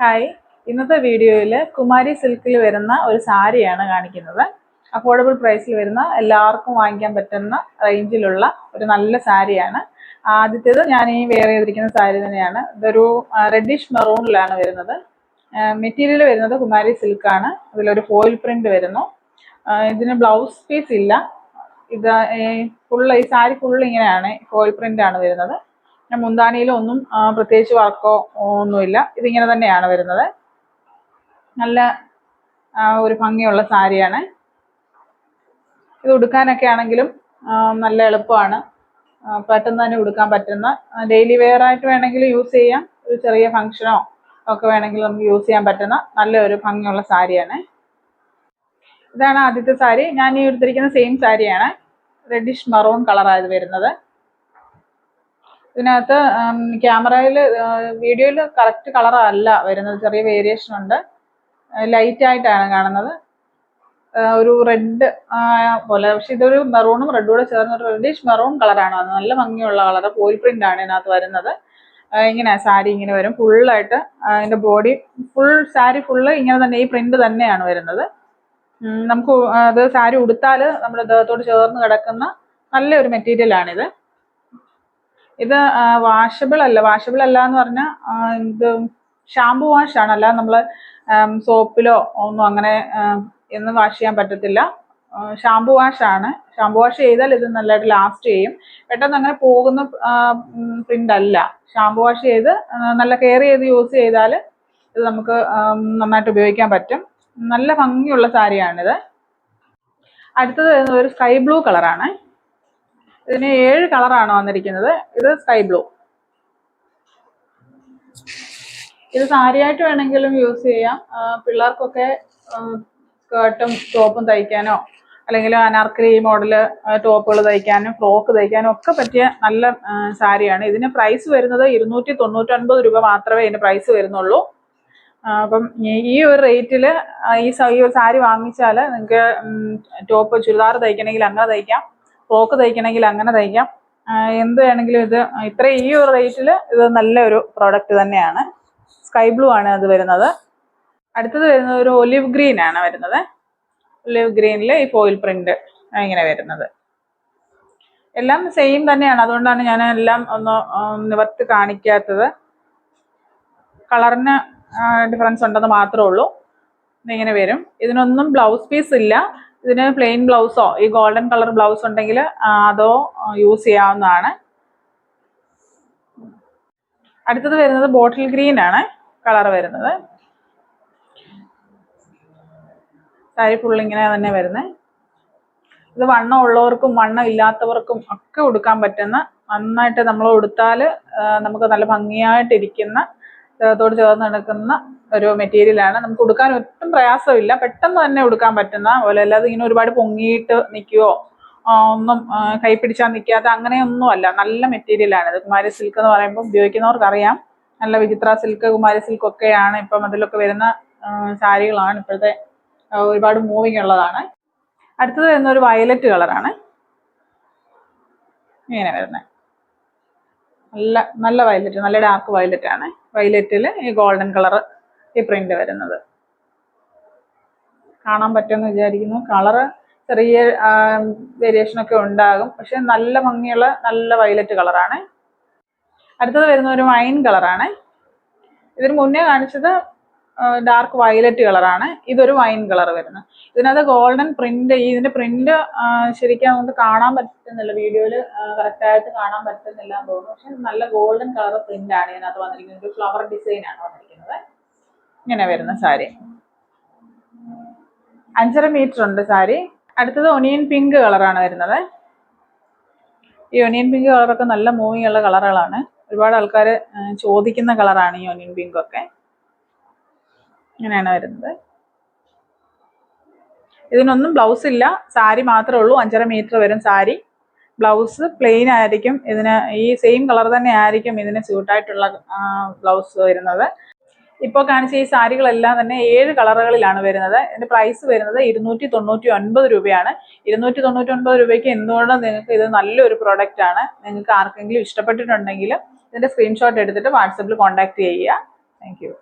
Hi, ഇന്നത്തെ വീഡിയോയിൽ കുമാരി സിൽക്കിൽ വരുന്ന ഒരു സാരിയാണ് കാണിക്കുന്നത്. അഫോർഡബിൾ പ്രൈസിൽ വരുന്ന എല്ലാവർക്കും വാങ്ങിക്കാൻ പറ്റുന്ന റേഞ്ചിലുള്ള ഒരു നല്ല സാരിയാണ്. ആദ്യത്തേത് ഞാൻ ഈ വെയർ ചെയ്തിരിക്കുന്ന സാരി തന്നെയാണ്. ഇതൊരു റെഡിഷ് മെറൂണിലാണ് വരുന്നത്. മെറ്റീരിയൽ വരുന്നത് കുമാരി സിൽക്കാണ്. അതിലൊരു ഫോയിൽ പ്രിന്റ് വരുന്നു. ഇതിന് ബ്ലൗസ് പീസ് ഇല്ല. ഇത് ഈ സാരി ഫുള്ള് ഇങ്ങനെയാണ്, ഫോയിൽ പ്രിന്റ് ആണ് വരുന്നത്. മുന്താണിയിലൊന്നും പ്രത്യേകിച്ച് വർക്കോ ഒന്നുമില്ല. ഇതിങ്ങനെ തന്നെയാണ് വരുന്നത്. നല്ല ഒരു ഭംഗിയുള്ള സാരിയാണ്. ഇത് ഉടുക്കാനൊക്കെ ആണെങ്കിലും നല്ല എളുപ്പമാണ്. പെട്ടെന്ന് തന്നെ ഉടുക്കാൻ പറ്റുന്ന, ഡെയിലി വെയർ ആയിട്ട് വേണമെങ്കിൽ യൂസ് ചെയ്യാം. ഒരു ചെറിയ ഫംഗ്ഷനോ ഒക്കെ വേണമെങ്കിൽ നമുക്ക് യൂസ് ചെയ്യാൻ പറ്റുന്ന നല്ലൊരു ഭംഗിയുള്ള സാരിയാണ്. ഇതാണ് ആദ്യത്തെ സാരി. ഞാൻ ഈ എടുത്തിരിക്കുന്ന സെയിം സാരിയാണ്. റെഡിഷ് മെറൂൺ കളറായത് വരുന്നത്. ഇതിനകത്ത് ക്യാമറയിൽ വീഡിയോയിൽ കറക്റ്റ് കളർ അല്ല വരുന്നത്, ചെറിയ വേരിയേഷൻ ഉണ്ട്. ലൈറ്റ് ആയിട്ടാണ് കാണുന്നത്, ഒരു റെഡ് പോലെ. പക്ഷെ ഇതൊരു മെറൂണും റെഡും കൂടെ ചേർന്ന ഒരു റെഡിഷ് മെറൂൺ കളറാണ്. നല്ല ഭംഗിയുള്ള കളർ. ഫോയിൽ പ്രിന്റ് ആണ് ഇതിനകത്ത് വരുന്നത്. ഇങ്ങനെ സാരി ഇങ്ങനെ വരും ഫുള്ളായിട്ട്. അതിന്റെ ബോഡി ഫുൾ, സാരി ഫുള്ള് ഇങ്ങനെ തന്നെ, ഈ പ്രിന്റ് തന്നെയാണ് വരുന്നത്. നമുക്ക് അത് സാരി ഉടുത്താൽ നമ്മുടെ ദേഹത്തോട് ചേർന്ന് കിടക്കുന്ന നല്ലൊരു മെറ്റീരിയലാണിത്. ഇത് വാഷബിൾ അല്ല എന്ന് പറഞ്ഞാൽ ഇത് ഷാമ്പു വാഷ് ആണ്. അല്ലാതെ നമ്മൾ സോപ്പിലോ ഒന്നും അങ്ങനെ ഒന്നും വാഷ് ചെയ്യാൻ പറ്റത്തില്ല. ഷാമ്പു വാഷ് ആണ്. ഷാമ്പു വാഷ് ചെയ്താൽ ഇത് നല്ലതായിട്ട് ലാസ്റ്റ് ചെയ്യും. പെട്ടെന്ന് അങ്ങനെ പോകുന്ന പ്രിന്റ് അല്ല. ഷാമ്പു വാഷ് ചെയ്ത് നല്ല കെയർ ചെയ്ത് യൂസ് ചെയ്താൽ ഇത് നമുക്ക് നന്നായിട്ട് ഉപയോഗിക്കാൻ പറ്റും. നല്ല ഭംഗിയുള്ള സാരിയാണിത്. അടുത്തത് ഒരു സ്കൈ ബ്ലൂ കളറാണ്. ഇതിന് 7 കളറാണ് വന്നിരിക്കുന്നത്. ഇത് സ്കൈ ബ്ലൂ. ഇത് സാരിയായിട്ട് വേണമെങ്കിലും യൂസ് ചെയ്യാം. പിള്ളേർക്കൊക്കെ സ്കേർട്ടും ടോപ്പും തയ്ക്കാനോ അല്ലെങ്കിൽ അനാർക്കലി മോഡല് ടോപ്പുകൾ തയ്ക്കാനും ഫ്രോക്ക് തയ്ക്കാനും ഒക്കെ പറ്റിയ നല്ല സാരിയാണ്. ഇതിന് പ്രൈസ് വരുന്നത് 299 രൂപ മാത്രമേ ഇതിന് പ്രൈസ് വരുന്നുള്ളൂ. അപ്പം ഈ ഒരു റേറ്റിൽ ഈ ഒരു സാരി വാങ്ങിച്ചാൽ നിങ്ങൾക്ക് ടോപ്പ്, ചുരിദാർ തയ്ക്കണമെങ്കിൽ അങ്ങനെ തയ്ക്കാം, ഫ്രോക്ക് തയ്ക്കണമെങ്കിൽ അങ്ങനെ തയ്ക്കാം. എന്ത് വേണമെങ്കിലും ഇത് ഈ ഒരു റേറ്റിൽ ഇത് നല്ലൊരു പ്രോഡക്റ്റ് തന്നെയാണ്. സ്കൈ ബ്ലൂ ആണ് അത് വരുന്നത്. അടുത്തത് വരുന്നത് ഒരു ഒലിവ് ഗ്രീൻ ആണ് വരുന്നത്. ഒലിവ് ഗ്രീനിൽ ഈ ഫോയിൽ പ്രിന്റ് ഇങ്ങനെ വരുന്നത്. എല്ലാം സെയിം തന്നെയാണ്, അതുകൊണ്ടാണ് ഞാൻ എല്ലാം ഒന്ന് നിവർത്തി കാണിക്കാത്തത്. കളറിന് ഡിഫറൻസ് ഉണ്ടെന്ന് മാത്രമേ ഉള്ളൂ. ഇതിങ്ങനെ വരും. ഇതിനൊന്നും ബ്ലൗസ് പീസ് ഇല്ല. ഇതിന് പ്ലെയിൻ ബ്ലൗസോ ഈ ഗോൾഡൻ കളർ ബ്ലൗസ് ഉണ്ടെങ്കിൽ അതോ യൂസ് ചെയ്യാവുന്നതാണ്. അടുത്തത് വരുന്നത് ബോട്ടിൽ ഗ്രീൻ ആണ് കളർ വരുന്നത്. സാരി ഫുൾ ഇങ്ങനെ തന്നെ വരുന്നത്. ഇത് വണ്ണം ഉള്ളവർക്കും വണ്ണം ഇല്ലാത്തവർക്കും ഒക്കെ ഉടുക്കാൻ പറ്റുന്ന, നന്നായിട്ട് നമ്മൾ ഉടുത്താൽ നമുക്ക് നല്ല ഭംഗിയായിട്ടിരിക്കുന്ന, ദേഹത്തോട് ചേർന്ന് നടക്കുന്ന ഒരു മെറ്റീരിയലാണ്. നമുക്ക് ഉടുക്കാൻ ഒട്ടും പ്രയാസമില്ല. പെട്ടെന്ന് തന്നെ ഉടുക്കാൻ പറ്റുന്ന പോലെ. അല്ലാതെ ഇങ്ങനെ ഒരുപാട് പൊങ്ങിയിട്ട് നിൽക്കുകയോ ഒന്നും കൈ പിടിച്ചാൽ നിൽക്കാതെ അങ്ങനെയൊന്നും അല്ല. നല്ല മെറ്റീരിയലാണ് ഇത്. കുമാരി സിൽക്ക് എന്ന് പറയുമ്പോൾ ഉപയോഗിക്കുന്നവർക്കറിയാം. നല്ല വിചിത്ര സിൽക്ക്, കുമാരി സിൽക്ക് ഒക്കെയാണ് ഇപ്പം അതിലൊക്കെ വരുന്ന സാരികളാണ് ഇപ്പോഴത്തെ. ഒരുപാട് മൂവിങ് ഉള്ളതാണ്. അടുത്തത് വരുന്ന ഒരു വയലറ്റ് കളറാണ് ഇങ്ങനെ വരുന്നത്. നല്ല വയലറ്റ്, നല്ല ഡാർക്ക് വയലറ്റ് ആണ്. വയലറ്റിൽ ഈ ഗോൾഡൻ കളർ ഈ പ്രിന്റ് വരുന്നത് കാണാൻ പറ്റുമെന്ന് വിചാരിക്കുന്നു. കളറ് ചെറിയ വേരിയേഷൻ ഒക്കെ ഉണ്ടാകും, പക്ഷെ നല്ല ഭംഗിയുള്ള നല്ല വയലറ്റ് കളറാണ്. അടുത്തത് വരുന്ന ഒരു വൈൻ കളറാണ്. ഇതിന് മുന്നേ കാണിച്ചത് ഡാർക്ക് വയലറ്റ് കളറാണ്. ഇതൊരു വൈൻ കളർ വരുന്നത്. ഇതിനകത്ത് ഗോൾഡൻ പ്രിന്റ്, ഇതിന്റെ പ്രിന്റ് ശരിക്കും നമുക്ക് കാണാൻ പറ്റുന്നില്ല, വീഡിയോയിൽ കറക്റ്റായിട്ട് കാണാൻ പറ്റുന്നില്ല എന്ന് തോന്നുന്നു. പക്ഷെ നല്ല ഗോൾഡൻ കളർ പ്രിന്റ് ആണ് ഇതിനകത്ത് വന്നിരിക്കുന്നത്. ഒരു ഫ്ലവർ ഡിസൈൻ ആണ് വന്നിരിക്കുന്നത്. ഇങ്ങനെ വരുന്ന സാരി. 5.5 മീറ്റർ ഉണ്ട് സാരി. അടുത്തത് ഒനിയൻ പിങ്ക് കളറാണ് വരുന്നത്. ഈ ഒനിയൻ പിങ്ക് കളറൊക്കെ നല്ല മൂവിങ് ഉള്ള കളറുകളാണ്. ഒരുപാട് ആൾക്കാർ ചോദിക്കുന്ന കളറാണ് ഈ ഒനിയൻ പിങ്ക് ഒക്കെ. ഇങ്ങനെയാണ് വരുന്നത്. ഇതിനൊന്നും ബ്ലൗസ് ഇല്ല, സാരി മാത്രമേ ഉള്ളൂ. 5.5 മീറ്റർ വരും സാരി. ബ്ലൗസ് പ്ലെയിൻ ആയിരിക്കും. ഇതിന് ഈ സെയിം കളർ തന്നെ ആയിരിക്കും ഇതിന് സ്യൂട്ടായിട്ടുള്ള ബ്ലൗസ് വരുന്നത്. ഇപ്പോൾ കാണിച്ച ഈ സാരികളെല്ലാം തന്നെ 7 കളറുകളിലാണ് വരുന്നത്. ഇതിന്റെ പ്രൈസ് വരുന്നത് 299 രൂപയാണ്. 299 രൂപയ്ക്ക് എന്തുകൊണ്ടും നിങ്ങൾക്ക് ഇത് നല്ലൊരു പ്രോഡക്റ്റ് ആണ്. നിങ്ങൾക്ക് ആർക്കെങ്കിലും ഇഷ്ടപ്പെട്ടിട്ടുണ്ടെങ്കിൽ ഇതിന്റെ സ്ക്രീൻഷോട്ട് എടുത്തിട്ട് വാട്സപ്പിൽ കോൺടാക്ട് ചെയ്യുക. Thank you.